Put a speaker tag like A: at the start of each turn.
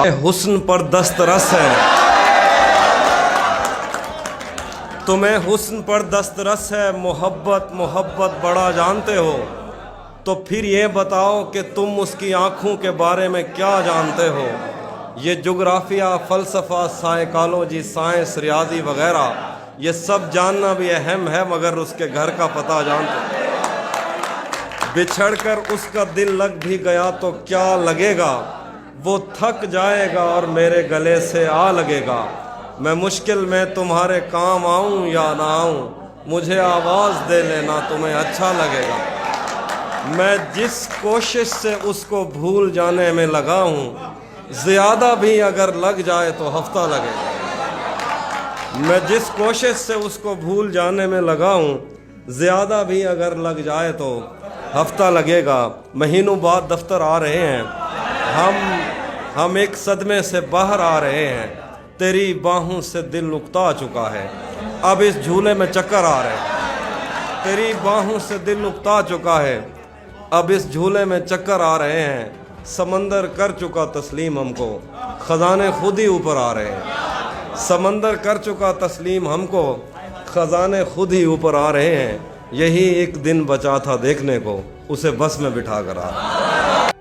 A: حسن پر دسترس ہے، تمہیں حسن پر دسترس ہے، محبت محبت بڑا جانتے ہو، تو پھر یہ بتاؤ کہ تم اس کی آنکھوں کے بارے میں کیا جانتے ہو؟ یہ جغرافیہ، فلسفہ، سائیکالوجی، سائنس، ریاضی وغیرہ یہ سب جاننا بھی اہم ہے، مگر اس کے گھر کا پتہ جانتے ہو؟ بچھڑ کر اس کا دل لگ بھی گیا تو کیا لگے گا؟ وہ تھک جائے گا اور میرے گلے سے آ لگے گا۔ میں مشکل میں تمہارے کام آؤں یا نہ آؤں، مجھے آواز دے لینا، تمہیں اچھا لگے گا۔ میں جس کوشش سے اس کو بھول جانے میں لگا ہوں، زیادہ بھی اگر لگ جائے تو ہفتہ لگے گا۔ میں جس کوشش سے اس کو بھول جانے میں لگا ہوں، زیادہ بھی اگر لگ جائے تو ہفتہ لگے گا۔ مہینوں بعد دفتر آ رہے ہیں، ہم ایک صدمے سے باہر آ رہے ہیں، تیری باہوں سے دل اکتا چکا ہے، اب اس جھولے میں چکر آ رہے ہیں۔ تیری باہوں سے دل اکتا چکا ہے، اب اس جھولے میں چکر آ رہے ہیں۔ سمندر کر چکا تسلیم ہم کو، خزانے خود ہی اوپر آ رہے ہیں۔ سمندر کر چکا تسلیم ہم کو، خزانے خود ہی اوپر آ رہے ہیں۔ یہی ایک دن بچا تھا دیکھنے کو، اسے بس میں بٹھا کر آ رہے ہیں۔